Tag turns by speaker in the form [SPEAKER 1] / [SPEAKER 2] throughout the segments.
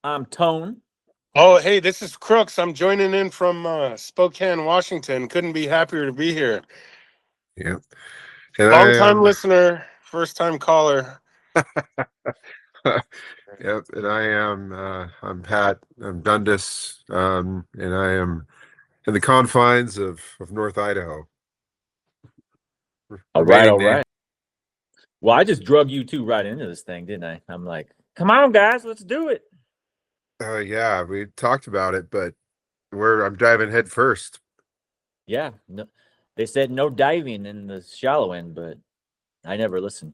[SPEAKER 1] I'm Tone.
[SPEAKER 2] Oh, hey, this is Crooks. I'm joining in from Spokane, Washington. Couldn't be happier to be here.
[SPEAKER 3] Yep. And I
[SPEAKER 2] Long time
[SPEAKER 3] am,
[SPEAKER 2] listener, first time caller.
[SPEAKER 3] yep. And I am, I'm Pat. I'm Dundas, and I am in the confines of North Idaho.
[SPEAKER 1] All right,
[SPEAKER 3] Remaining
[SPEAKER 1] all
[SPEAKER 3] name.
[SPEAKER 1] right. Well, I just drug you two right into this thing, didn't I? I'm like, come on, guys, let's do it.
[SPEAKER 3] Yeah, we talked about it, but I'm diving head first.
[SPEAKER 1] Yeah, no, they said no diving in the shallow end, but I never listened.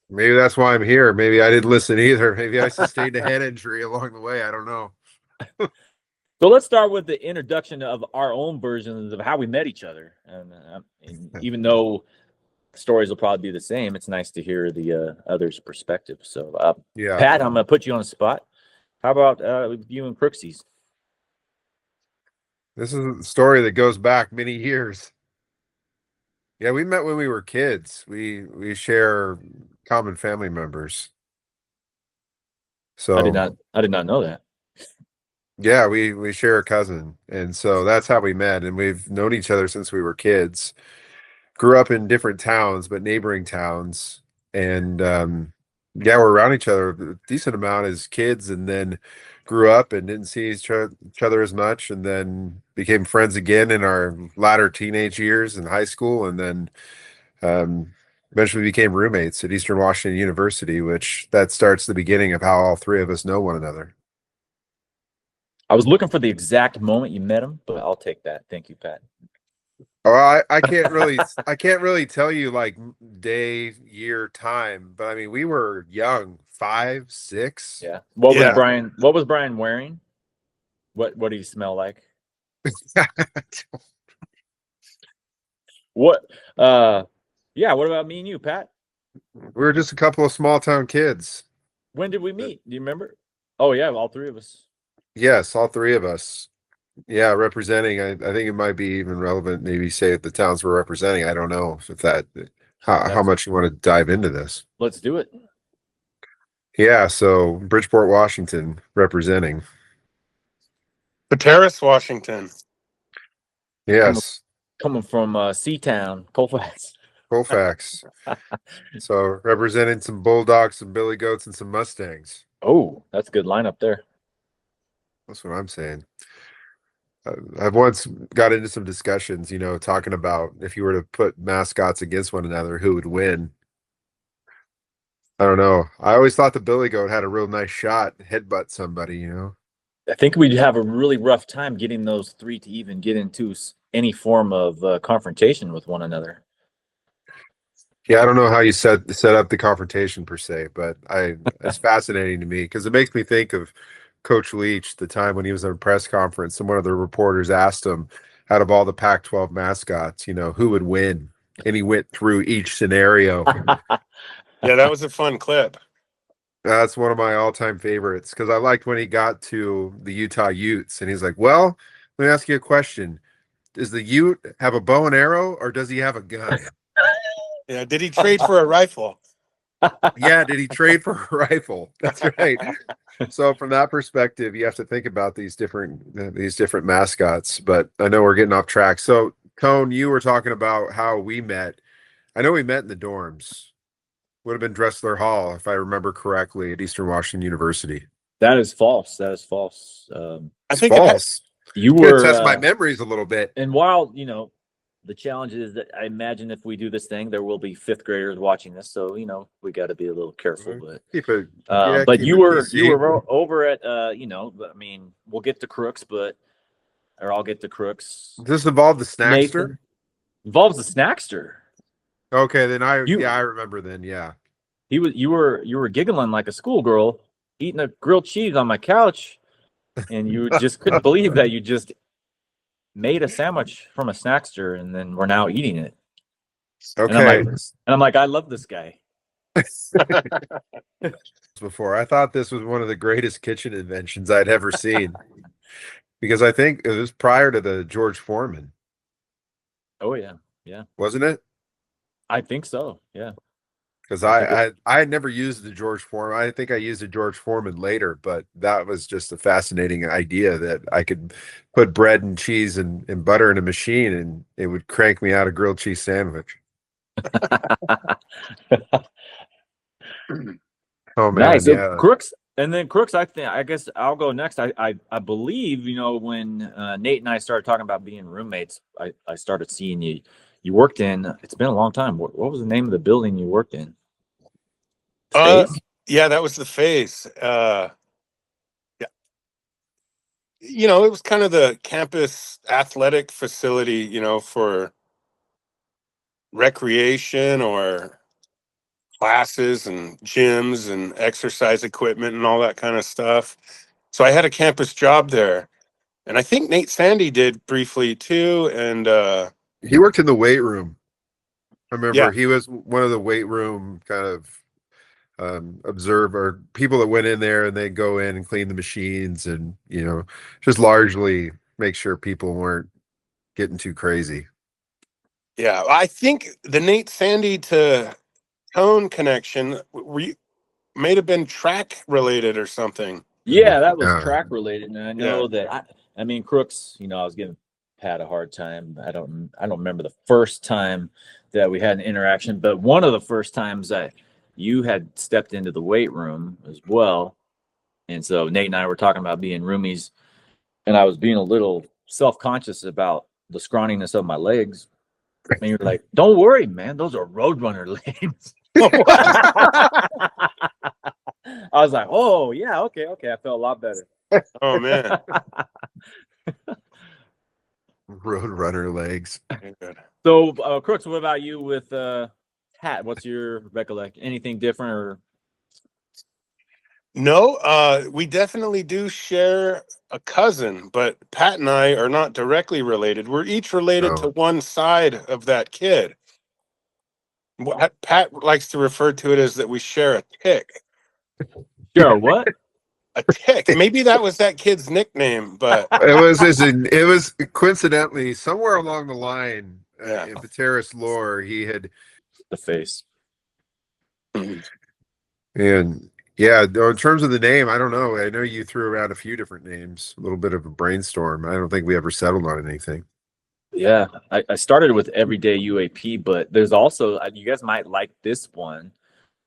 [SPEAKER 3] Maybe that's why I'm here. Maybe I didn't listen either. Maybe I sustained a head injury along the way. I don't know.
[SPEAKER 1] So let's start with the introduction of our own versions of how we met each other. And even though stories will probably be the same, it's nice to hear the other's perspective. So,
[SPEAKER 3] Yeah.
[SPEAKER 1] Pat, I'm going to put you on the spot. How about you and Crooksies?
[SPEAKER 3] This is a story that goes back many years. Yeah, we met when we were kids. We share common family members.
[SPEAKER 1] I did
[SPEAKER 3] So
[SPEAKER 1] not know that.
[SPEAKER 3] yeah, we share a cousin, and so that's how we met. And we've known each other since we were kids. Grew up in different towns, but neighboring towns, and yeah, we're around each other a decent amount as kids, and then grew up and didn't see each other as much, and then became friends again in our latter teenage years in high school, and then um, eventually became roommates at Eastern Washington University, which that starts the beginning of how all three of us know one another.
[SPEAKER 1] I was looking for the exact moment you met him, but I'll take that. Thank you, Pat.
[SPEAKER 3] Oh, I can't really tell you like day, year, time, but I mean we were young, 5, 6.
[SPEAKER 1] Yeah. What was
[SPEAKER 2] Yeah.
[SPEAKER 1] Brian? What was Brian wearing? What did he smell like? What? Yeah. What about me and you, Pat?
[SPEAKER 3] We were just a couple of small town kids.
[SPEAKER 1] When did we meet? Do you remember? Oh yeah, all three of us.
[SPEAKER 3] Yes, all three of us. Yeah, representing. I think it might be even relevant. Maybe say the towns we're representing. I don't know if that how much you want to dive into this.
[SPEAKER 1] Let's do it.
[SPEAKER 3] Yeah, so Bridgeport, Washington, representing.
[SPEAKER 2] Pateros, Washington.
[SPEAKER 3] Yes,
[SPEAKER 1] Coming from Seatown, Colfax.
[SPEAKER 3] Colfax. So representing some bulldogs, some billy goats, and some mustangs.
[SPEAKER 1] Oh, that's a good lineup there.
[SPEAKER 3] That's what I'm saying. I've once got into some discussions, talking about if you were to put mascots against one another, who would win. I don't know. I always thought the billy goat had a real nice shot, headbutt somebody.
[SPEAKER 1] I think we'd have a really rough time getting those three to even get into any form of confrontation with one another.
[SPEAKER 3] Yeah, I don't know how you set up the confrontation per se, but it's fascinating to me because it makes me think of Coach Leach, the time when he was at a press conference and one of the reporters asked him, out of all the Pac-12 mascots, who would win? And he went through each scenario.
[SPEAKER 2] Yeah, that was a fun clip.
[SPEAKER 3] That's one of my all-time favorites because I liked when he got to the Utah Utes and he's like, well, let me ask you a question. Does the Ute have a bow and arrow or does he have a gun?
[SPEAKER 2] Yeah, did he trade for a rifle?
[SPEAKER 3] Yeah, did he trade for a rifle? That's right. So from that perspective, you have to think about these different mascots, but I know we're getting off track. So, Tone, you were talking about how we met. I know we met in the dorms. Would have been Dressler Hall, if I remember correctly, at Eastern Washington University.
[SPEAKER 1] That is false. That is false.
[SPEAKER 2] I
[SPEAKER 3] It's
[SPEAKER 2] think
[SPEAKER 3] false.
[SPEAKER 1] You
[SPEAKER 3] I'm gonna
[SPEAKER 1] were
[SPEAKER 3] test my memories a little bit.
[SPEAKER 1] And while the challenge is that I imagine if we do this thing, there will be fifth graders watching this, so we got to be a little careful. But but you were over at I mean, we'll get to Crooks, or I'll get to Crooks.
[SPEAKER 3] Does this involve the Snackster?
[SPEAKER 1] Nathan. Involves the Snackster.
[SPEAKER 3] Okay, then I remember then. Yeah,
[SPEAKER 1] you were giggling like a schoolgirl, eating a grilled cheese on my couch, and you just couldn't believe that you just made a sandwich from a Snackster, and then we're now eating it.
[SPEAKER 3] Okay.
[SPEAKER 1] And I'm like, I love this guy.
[SPEAKER 3] Before I thought this was one of the greatest kitchen inventions I'd ever seen, because I think it was prior to the George Foreman.
[SPEAKER 1] Oh yeah, yeah.
[SPEAKER 3] Wasn't it?
[SPEAKER 1] I think so. Yeah.
[SPEAKER 3] Because I had never used the George Foreman. I think I used a George Foreman later, but that was just a fascinating idea that I could put bread and cheese and butter in a machine and it would crank me out a grilled cheese sandwich. Oh man,
[SPEAKER 1] nice. So
[SPEAKER 3] yeah.
[SPEAKER 1] Crooks, and then Crooks, I guess I'll go next. I believe, when Nate and I started talking about being roommates, I started seeing you worked in, it's been a long time. What was the name of the building you worked in? Phase?
[SPEAKER 2] Yeah, that was the Phase. Yeah. It was kind of the campus athletic facility, for recreation or classes and gyms and exercise equipment and all that kind of stuff. So I had a campus job there. And I think Nate Sandy did briefly too. And
[SPEAKER 3] He worked in the weight room. I remember
[SPEAKER 2] yeah,
[SPEAKER 3] he was one of the weight room kind of observer people that went in there and they go in and clean the machines and just largely make sure people weren't getting too crazy.
[SPEAKER 2] yeah. I think the Nate Sandy to Tone connection may have been track related or something.
[SPEAKER 1] Yeah, that was
[SPEAKER 3] Yeah.
[SPEAKER 1] track related, and I know that. I mean, Crooks. I was giving Pat a hard time. I don't remember the first time that we had an interaction, but one of the first times that you had stepped into the weight room as well, and so Nate and I were talking about being roomies, and I was being a little self-conscious about the scrawniness of my legs, and you're like, "Don't worry, man. Those are Roadrunner legs." I was like, "Oh yeah, okay." I felt a lot better.
[SPEAKER 2] Oh man.
[SPEAKER 3] Roadrunner legs.
[SPEAKER 1] So, Crooks, what about you with Pat? What's your recollection? Anything different or?
[SPEAKER 2] No, we definitely do share a cousin, but Pat and I are not directly related. We're each related to one side of that kid. What Pat likes to refer to it as that we share a tick.
[SPEAKER 1] Sure, what?
[SPEAKER 2] A tick. Maybe that was that kid's nickname, but
[SPEAKER 3] it was coincidentally somewhere along the line in Pateris lore he had
[SPEAKER 1] the face.
[SPEAKER 3] And yeah, in terms of the name, I don't know. I know you threw around a few different names, a little bit of a brainstorm. I don't think we ever settled on anything.
[SPEAKER 1] Yeah, I started with everyday UAP, but there's also, you guys might like this one.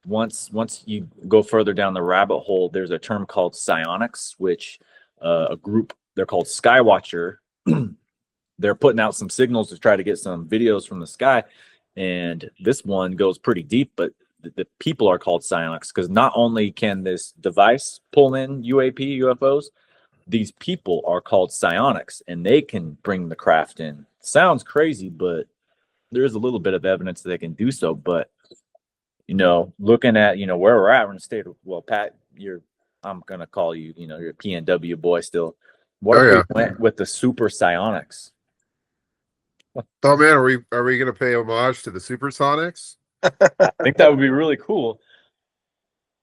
[SPEAKER 1] Once you go further down the rabbit hole, there's a term called psionics, which a group, they're called Skywatcher. They're putting out some signals to try to get some videos from the sky, and this one goes pretty deep, but the people are called psionics because not only can this device pull in UFOs, these people are called psionics, and they can bring the craft in. Sounds crazy, but there's a little bit of evidence that they can do so. But looking at where we're at, we're in the state of, well, Pat, I'm gonna call you, you're a PNW boy still. What if we went with the super psionics?
[SPEAKER 3] Oh man, are we gonna pay homage to the Supersonics?
[SPEAKER 1] I think that would be really cool.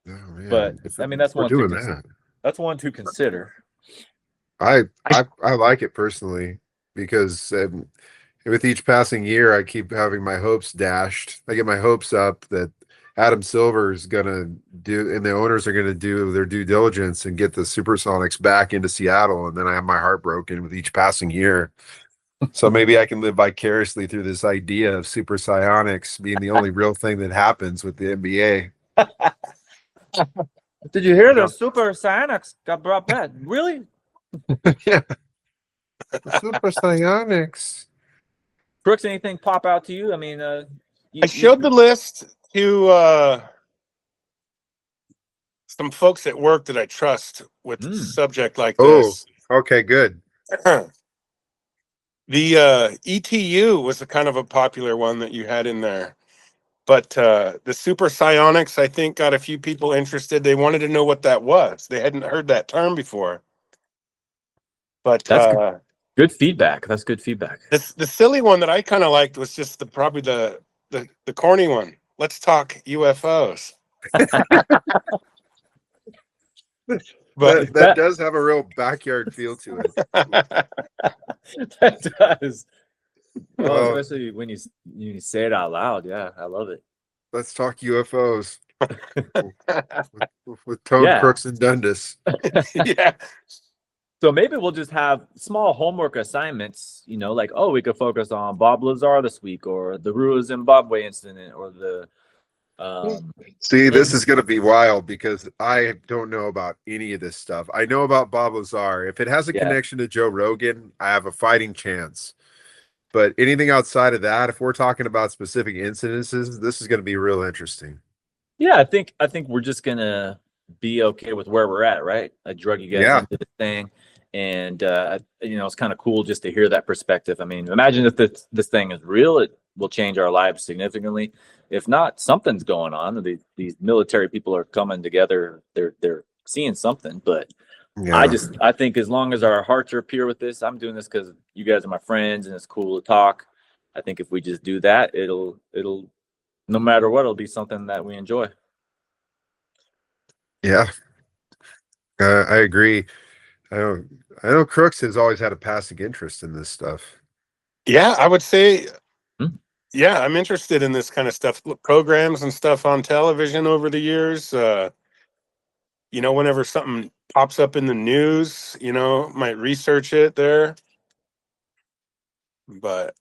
[SPEAKER 3] Oh, man.
[SPEAKER 1] But I mean, that's one
[SPEAKER 3] doing
[SPEAKER 1] that. That's one to consider.
[SPEAKER 3] I like it personally because with each passing year, I keep having my hopes dashed. I get my hopes up that Adam Silver is gonna do, and the owners are gonna do their due diligence and get the Supersonics back into Seattle, and then I have my heart broken with each passing year. So maybe I can live vicariously through this idea of super psionics being the only real thing that happens with the NBA.
[SPEAKER 1] Did you hear the super psionics got brought back? Really?
[SPEAKER 3] Yeah. The super psionics.
[SPEAKER 1] Brooks, anything pop out to you? I mean,
[SPEAKER 2] I showed the list to some folks at work that I trust with a subject like this.
[SPEAKER 3] Okay, good.
[SPEAKER 2] The ETU was a kind of a popular one that you had in there. But the super psionics, I think, got a few people interested. They wanted to know what that was. They hadn't heard that term before. But
[SPEAKER 1] that's good feedback. That's good feedback.
[SPEAKER 2] The silly one that I kind of liked was just probably the corny one. Let's talk UFOs.
[SPEAKER 3] But that does have a real backyard feel to it.
[SPEAKER 1] That does. Well, especially when you say it out loud. Yeah, I love it.
[SPEAKER 3] Let's talk UFOs with Tone,
[SPEAKER 1] Yeah.
[SPEAKER 3] Crooks, and Dundas.
[SPEAKER 2] Yeah.
[SPEAKER 1] So maybe we'll just have small homework assignments, like, oh, we could focus on Bob Lazar this week, or the Rua Zimbabwe incident, or the
[SPEAKER 3] See, this is going to be wild because I don't know about any of this stuff. I know about Bob Lazar. If it has a connection to Joe Rogan, I have a fighting chance. But anything outside of that, if we're talking about specific incidences, this is going to be real interesting.
[SPEAKER 1] Yeah, I think we're just gonna be okay with where we're at, right? I drug you guys into the thing, and it's kind of cool just to hear that perspective. I mean, imagine if this thing is real, it will change our lives significantly. If not, something's going on. These military people are coming together. They're seeing something, but I think as long as our hearts are pure with this, I'm doing this because you guys are my friends and it's cool to talk. I think if we just do that, it'll no matter what, it'll be something that we enjoy.
[SPEAKER 3] Yeah, I agree. I know Crooks has always had a passing interest in this stuff.
[SPEAKER 2] Yeah, I would say, yeah, I'm interested in this kind of stuff, programs and stuff on television over the years. Whenever something pops up in the news, might research it there. But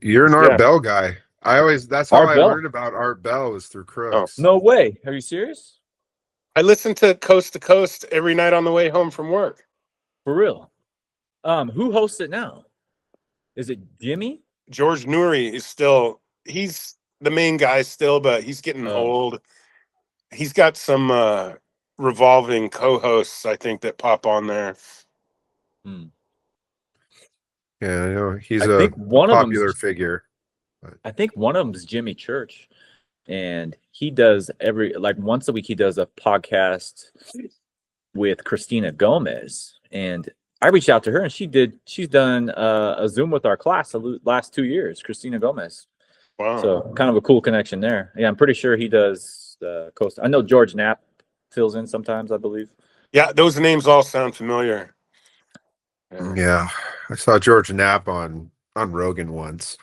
[SPEAKER 3] you're an Art Bell guy. That's how I learned about Art Bell was through Crooks.
[SPEAKER 1] Oh, no way. Are you serious?
[SPEAKER 2] I listen to Coast to Coast every night on the way home from work.
[SPEAKER 1] For real? Who hosts it now? Is it Jimmy?
[SPEAKER 2] George Noory he's the main guy still, but he's getting old. He's got some revolving co-hosts, I think, that pop on there.
[SPEAKER 3] Yeah, I know he's a popular figure.
[SPEAKER 1] I think one of them is Jimmy Church, and he does once a week he does a podcast with Christina Gomez, and I reached out to her, and she's done a Zoom with our class the last 2 years, Christina Gomez.
[SPEAKER 2] Wow.
[SPEAKER 1] So kind of a cool connection there. Yeah, I'm pretty sure he does Coast. I know George Knapp fills in sometimes, I believe.
[SPEAKER 2] Yeah, those names all sound familiar.
[SPEAKER 3] Yeah, I saw George Knapp on Rogan once.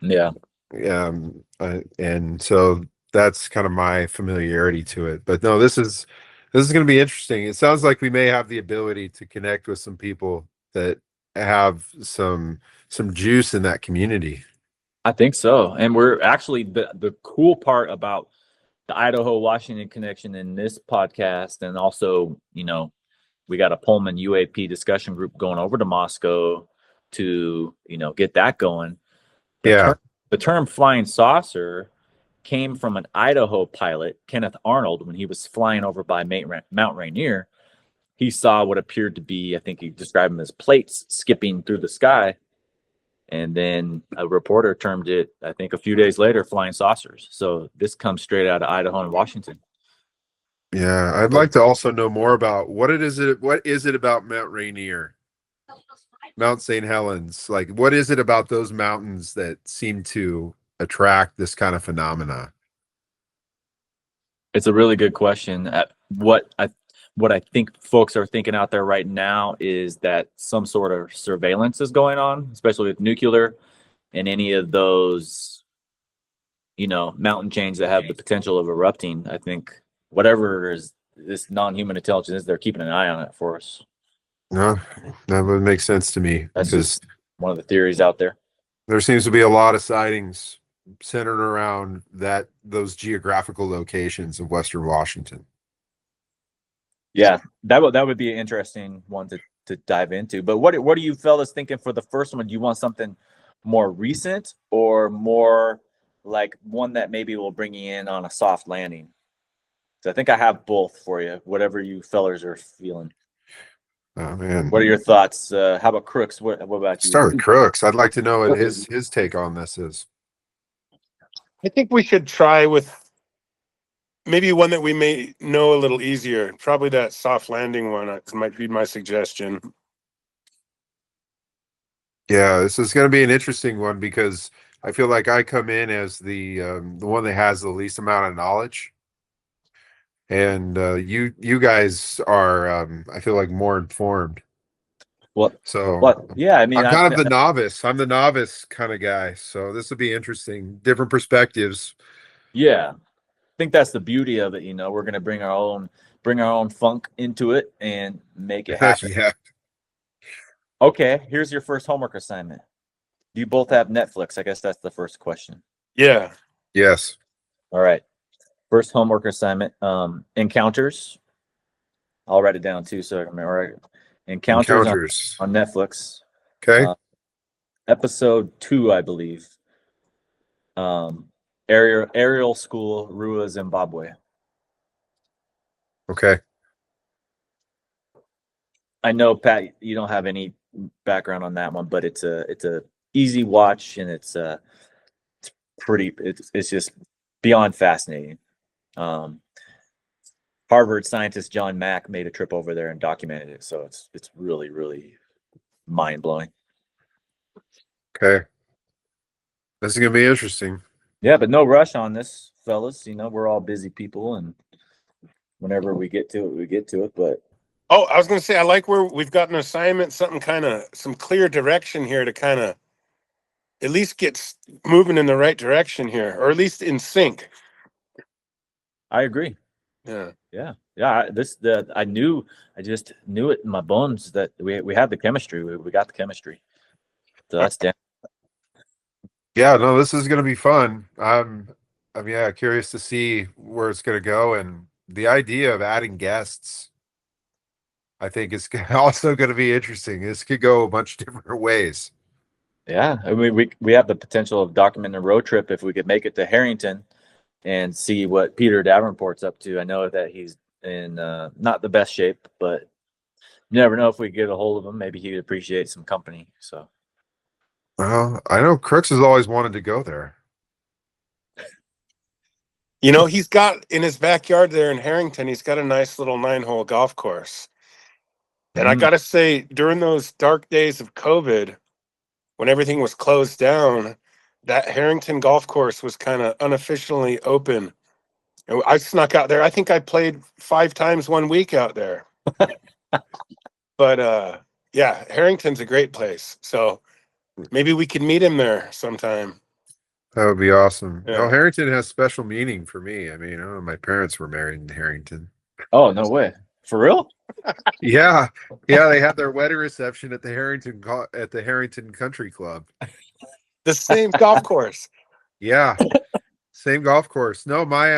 [SPEAKER 1] Yeah.
[SPEAKER 3] And so that's kind of my familiarity to it. But no, this is going to be interesting. It sounds like we may have the ability to connect with some people that have some juice in that community.
[SPEAKER 1] I think so. And we're actually the cool part about the Idaho-Washington connection in this podcast, and also, we got a Pullman UAP discussion group going over to Moscow to, get that going. The term flying saucer came from an Idaho pilot, Kenneth Arnold, when he was flying over by Mount Rainier. He saw what appeared to be, I think he described them as plates skipping through the sky. And then a reporter termed it, I think a few days later, flying saucers. So this comes straight out of Idaho and Washington.
[SPEAKER 3] Yeah, I'd like to also know more about what is it about Mount Rainier, Mount St. Helens? Like, what is it about those mountains that seem to attract this kind of phenomena?
[SPEAKER 1] It's a really good question. What I think folks are thinking out there right now is that some sort of surveillance is going on, especially with nuclear and any of those, mountain chains that have the potential of erupting. I think whatever is this non-human intelligence is, they're keeping an eye on it for us.
[SPEAKER 3] No, that would make sense to me.
[SPEAKER 1] That's just one of the theories out there.
[SPEAKER 3] There seems to be a lot of sightings centered around those geographical locations of Western Washington.
[SPEAKER 1] Yeah, that would be an interesting one to dive into. But what are you fellas thinking for the first one? Do you want something more recent or more like one that maybe will bring you in on a soft landing? So I think I have both for you, whatever you fellers are feeling.
[SPEAKER 3] Oh man,
[SPEAKER 1] what are your thoughts? How about Crooks? What about you?
[SPEAKER 3] Start with Crooks. I'd like to know what his take on this is.
[SPEAKER 2] I think we should try with maybe one that we may know a little easier. Probably that soft landing one might be my suggestion.
[SPEAKER 3] Yeah, this is going to be an interesting one because I feel like I come in as the one that has the least amount of knowledge, and you guys are I feel like more informed.
[SPEAKER 1] Yeah, I mean,
[SPEAKER 3] I'm kind of the novice. I'm the novice kind of guy, so this will be interesting. Different perspectives.
[SPEAKER 1] Yeah. I think that's the beauty of it. We're going to bring our own funk into it and make it happen.
[SPEAKER 3] Yeah.
[SPEAKER 1] Okay. Here's your first homework assignment. Do you both have Netflix? I guess that's the first question.
[SPEAKER 2] Yeah.
[SPEAKER 3] Yes.
[SPEAKER 1] All right. First homework assignment. Encounters. I'll write it down too, so I can remember. Encounters. On Netflix.
[SPEAKER 3] Okay.
[SPEAKER 1] Episode 2, I believe. Aerial School, Rua, Zimbabwe.
[SPEAKER 3] Okay.
[SPEAKER 1] I know, Pat, you don't have any background on that one, but it's a easy watch, and it's pretty. It's just beyond fascinating. Harvard scientist John Mack made a trip over there and documented it, so it's really, really mind blowing.
[SPEAKER 3] Okay. This is gonna be interesting.
[SPEAKER 1] Yeah, but no rush on this, fellas. We're all busy people, and whenever we get to it, we get to it. But
[SPEAKER 2] I was going to say, I like where we've got an assignment, some clear direction here to kind of at least get moving in the right direction here, or at least in sync.
[SPEAKER 1] I agree.
[SPEAKER 2] Yeah.
[SPEAKER 1] I just knew it in my bones that we had the chemistry. We got the chemistry. So that's damn.
[SPEAKER 3] Yeah, no, this is gonna be fun. I'm curious to see where it's gonna go, and the idea of adding guests, I think, is also gonna be interesting. This could go a bunch of different ways.
[SPEAKER 1] Yeah, I mean, we have the potential of documenting a road trip if we could make it to Harrington and see what Peter Davenport's up to. I know that he's in not the best shape, but you never know if we get a hold of him. Maybe he'd appreciate some company. So,
[SPEAKER 3] Well, I know Crooks has always wanted to go there.
[SPEAKER 2] He's got in his backyard there in Harrington, he's got a nice little 9-hole golf course. And I got to say, during those dark days of COVID, when everything was closed down, that Harrington golf course was kind of unofficially open. And I snuck out there. I think I played 5 times one week out there. But yeah, Harrington's a great place. So maybe we could meet him there sometime.
[SPEAKER 3] That would be awesome.
[SPEAKER 2] Yeah.
[SPEAKER 3] Well, Harrington has special meaning for me. I mean, my parents were married in Harrington.
[SPEAKER 1] Oh, no way. For real?
[SPEAKER 3] Yeah. They had their wedding reception at the Harrington Country Club.
[SPEAKER 2] The same golf course.
[SPEAKER 3] Yeah. Same golf course. No, my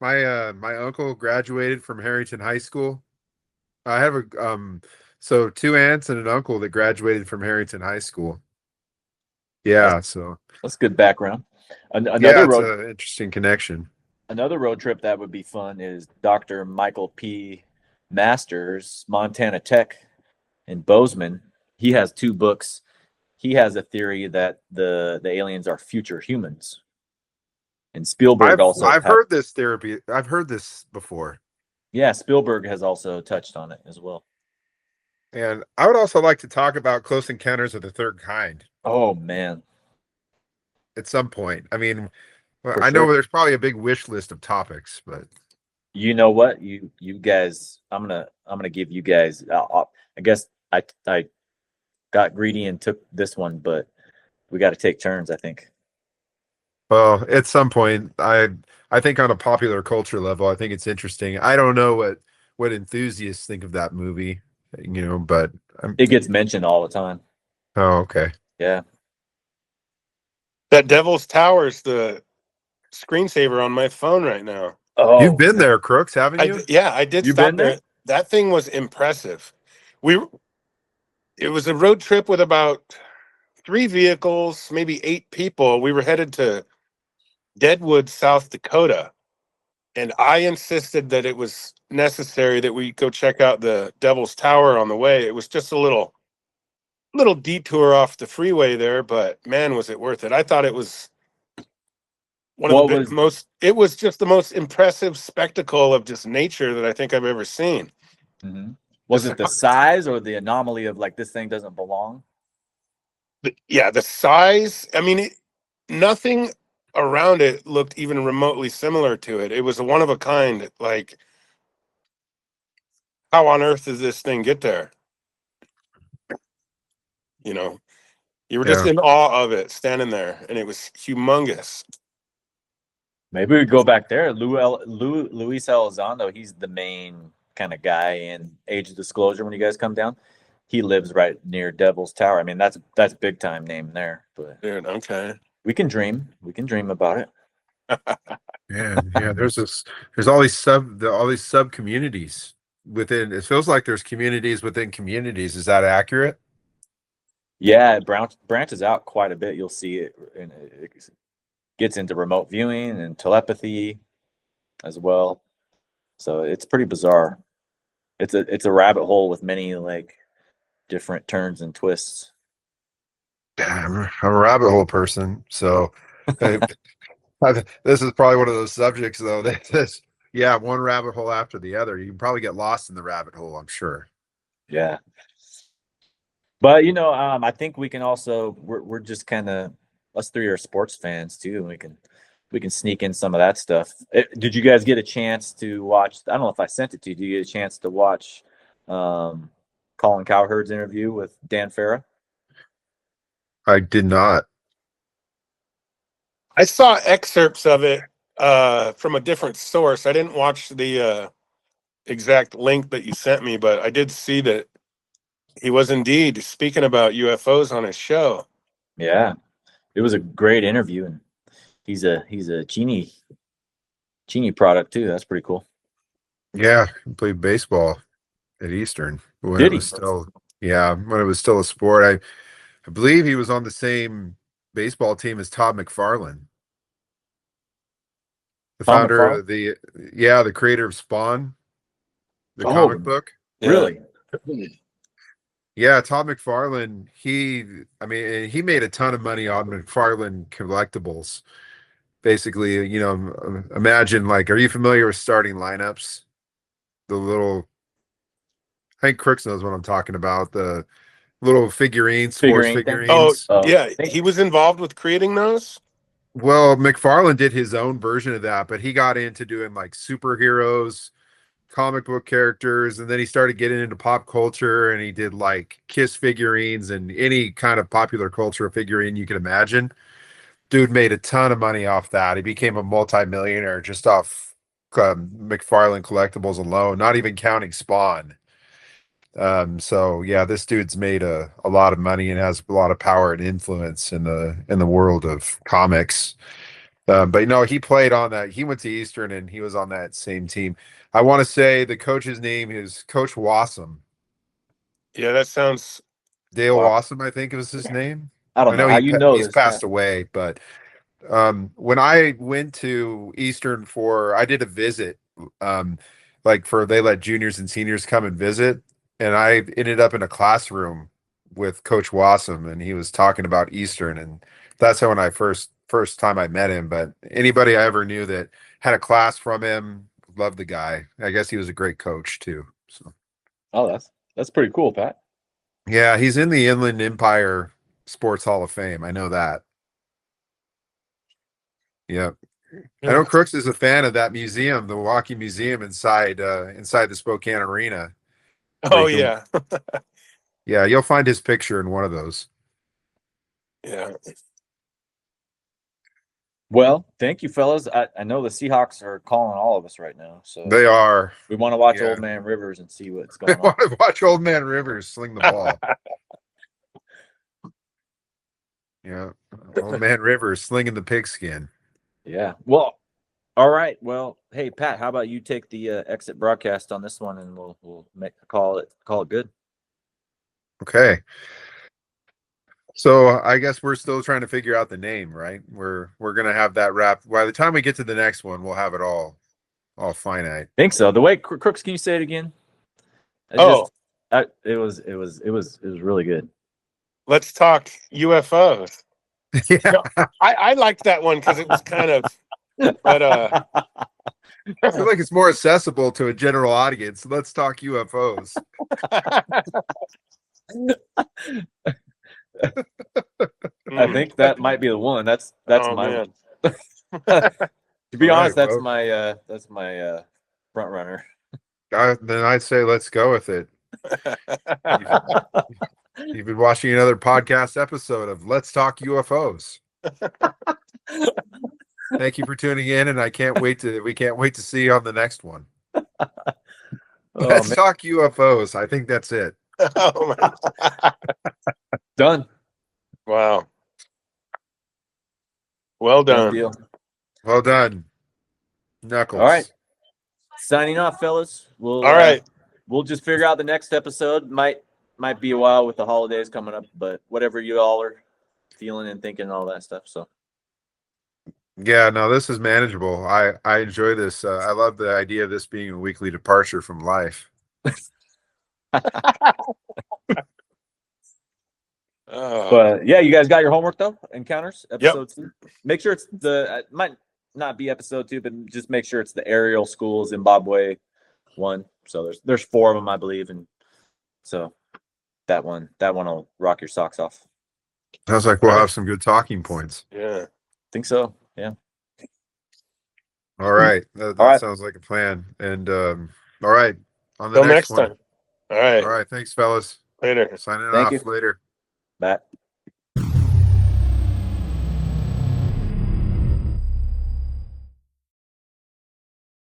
[SPEAKER 3] uncle graduated from Harrington High School. I have so 2 aunts and an uncle that graduated from Harrington High School. Yeah, so
[SPEAKER 1] that's good background.
[SPEAKER 3] It's an interesting connection.
[SPEAKER 1] Another road trip that would be fun is Dr. Michael P. Masters, Montana Tech in Bozeman. He has 2 books. He has a theory that the aliens are future humans. And Spielberg
[SPEAKER 3] I've heard this theory. I've heard this before.
[SPEAKER 1] Yeah, Spielberg has also touched on it as well.
[SPEAKER 3] And I would also like to talk about Close Encounters of the Third Kind.
[SPEAKER 1] Oh, man.
[SPEAKER 3] At some point. I mean, I know there's probably a big wish list of topics, but
[SPEAKER 1] you know what? You guys, I'm gonna give you guys. I guess I got greedy and took this one, but we got to take turns, I think.
[SPEAKER 3] Well, at some point, I think on a popular culture level, I think it's interesting. I don't know what enthusiasts think of that movie, but
[SPEAKER 1] it gets mentioned all the time.
[SPEAKER 3] Oh, okay.
[SPEAKER 1] Yeah.
[SPEAKER 2] That Devil's Tower's the screensaver on my phone right now.
[SPEAKER 3] Oh, you've been there, Crooks, haven't you?
[SPEAKER 2] I did. You've stop there. That thing was impressive. It was a road trip with about 3 vehicles, maybe 8 people. We were headed to Deadwood, South Dakota, and I insisted that it was necessary that we go check out the Devil's Tower on the way. It was just a little detour off the freeway there, but man, was it worth it. I thought it was it was just the most impressive spectacle of just nature that I think I've ever seen.
[SPEAKER 1] Mm-hmm. Was it the size or the anomaly of like this thing doesn't belong?
[SPEAKER 2] Yeah, the size. I mean, nothing around it looked even remotely similar to it. It was a one of a kind. Like, how on earth does this thing get there? You were just in awe of it, standing there, and it was humongous.
[SPEAKER 1] Maybe we go back there. Luis Elizondo, he's the main kind of guy in Age of Disclosure when you guys come down. He lives right near Devil's Tower. I mean, that's big time name there. But
[SPEAKER 2] Dude, okay.
[SPEAKER 1] we can dream. We can dream about it.
[SPEAKER 3] Yeah. There's all these sub communities within. It feels like there's communities within communities. Is that accurate?
[SPEAKER 1] Yeah, it branches out quite a bit. You'll see it, and it gets into remote viewing and telepathy as well. So it's pretty bizarre. It's a rabbit hole with many like different turns and twists.
[SPEAKER 3] I'm a rabbit hole person, so this is probably one of those subjects though. Yeah, one rabbit hole after the other. You can probably get lost in the rabbit hole, I'm sure.
[SPEAKER 1] Yeah. But I think we can also we're just kind of us three are sports fans too, and we can sneak in some of that stuff. Did you guys get a chance to watch? I don't know if I sent it to you. Did you get a chance to watch Colin Cowherd's interview with Dan Farah?
[SPEAKER 3] I did not.
[SPEAKER 2] I saw excerpts of it from a different source. I didn't watch the exact link that you sent me, but I did see that he was indeed speaking about UFOs on his show.
[SPEAKER 1] Yeah, it was a great interview, and he's a Genie product too. That's pretty cool.
[SPEAKER 3] Yeah, he played baseball at Eastern when
[SPEAKER 1] Did
[SPEAKER 3] it was
[SPEAKER 1] he?
[SPEAKER 3] still when it was still a sport. I believe he was on the same baseball team as Todd McFarlane, the
[SPEAKER 1] Tom
[SPEAKER 3] founder
[SPEAKER 1] McFarlane?
[SPEAKER 3] of the creator of Spawn, the comic book.
[SPEAKER 1] Really?
[SPEAKER 3] Yeah, Todd McFarlane, he made a ton of money on McFarlane collectibles. Basically, imagine like, are you familiar with starting lineups? The little, I think Crooks knows what I'm talking about. The little figurines, sports
[SPEAKER 1] Figurine thing?
[SPEAKER 3] figurines.
[SPEAKER 2] Yeah, he was involved with creating those.
[SPEAKER 3] Well, McFarlane did his own version of that, but he got into doing like superheroes, comic book characters, and then he started getting into pop culture, and he did like Kiss figurines and any kind of popular culture figurine you can imagine. Dude made a ton of money off that. He became a multimillionaire just off McFarlane collectibles alone, not even counting Spawn. So yeah, this dude's made a lot of money and has a lot of power and influence in the world of comics. But he played on that. He went to Eastern and he was on that same team. I want to say the coach's name is Coach Wassam.
[SPEAKER 2] Yeah, that sounds
[SPEAKER 3] Dale Wassam, I think was his name.
[SPEAKER 1] I don't know how
[SPEAKER 3] he's passed away, but when I went to Eastern I did a visit, they let juniors and seniors come and visit, and I ended up in a classroom with Coach Wassam, and he was talking about Eastern, and that's how when I first time I met him. But anybody I ever knew that had a class from him, loved the guy. I guess he was a great coach too. So,
[SPEAKER 1] that's pretty cool, Pat.
[SPEAKER 3] yeah, he's in the Inland Empire Sports Hall of Fame. I know that. Yeah. I know Crooks is a fan of that museum, the Milwaukee Museum inside the Spokane Arena.
[SPEAKER 2] Oh yeah.
[SPEAKER 3] Yeah, you'll find his picture in one of those.
[SPEAKER 2] Yeah.
[SPEAKER 1] Well, thank you, fellas. I know the Seahawks are calling all of us right now, so
[SPEAKER 3] They are.
[SPEAKER 1] We want to watch Old Man Rivers and see what's going on.
[SPEAKER 3] Want to watch Old Man Rivers sling the ball. Yeah, Old Man Rivers slinging the pigskin.
[SPEAKER 1] Yeah. Well, all right. Well, hey Pat, how about you take the exit broadcast on this one, and we'll call it good.
[SPEAKER 3] Okay. So I guess we're still trying to figure out the name, right? We're gonna have that wrap. By the time we get to the next one, we'll have it all finite.
[SPEAKER 1] Think so. The way Crooks, can you say it again? It was really good. Let's talk UFOs.
[SPEAKER 3] Yeah.
[SPEAKER 2] I liked that one because it was kind of, but
[SPEAKER 3] I feel like it's more accessible to a general audience. Let's talk UFOs.
[SPEAKER 1] I think that might be the one. That's my. To be honest, that's my front runner.
[SPEAKER 3] Then I'd say let's go with it. You've been watching another podcast episode of Let's Talk UFOs. Thank you for tuning in, and we can't wait to see you on the next one. Let's talk UFOs. I think that's it.
[SPEAKER 2] Oh,
[SPEAKER 1] Done.
[SPEAKER 2] wow. Well
[SPEAKER 1] Done
[SPEAKER 2] done.
[SPEAKER 1] deal.
[SPEAKER 3] Well done, Knuckles.
[SPEAKER 1] All right. Signing off, fellas.
[SPEAKER 2] All right.
[SPEAKER 1] We'll just figure out the next episode. Might be a while with the holidays coming up, but whatever you all are feeling and thinking and all that stuff. So
[SPEAKER 3] yeah, no, this is manageable. I enjoy this. I love the idea of this being a weekly departure from life.
[SPEAKER 1] But yeah, you guys got your homework though. Encounters episode 2. Make sure it's it might not be episode 2, but just make sure it's the aerial school Zimbabwe one. So there's 4 of them, I believe, and so that one will rock your socks off.
[SPEAKER 3] Sounds like we'll have some good talking points.
[SPEAKER 2] Yeah,
[SPEAKER 1] think so. Yeah.
[SPEAKER 3] All right, that sounds like a plan. And all right, on the next one.
[SPEAKER 2] time. All right.
[SPEAKER 3] All right, thanks, fellas.
[SPEAKER 2] Later.
[SPEAKER 3] Signing
[SPEAKER 1] Thank
[SPEAKER 3] off.
[SPEAKER 1] you.
[SPEAKER 3] Later.
[SPEAKER 1] Bye.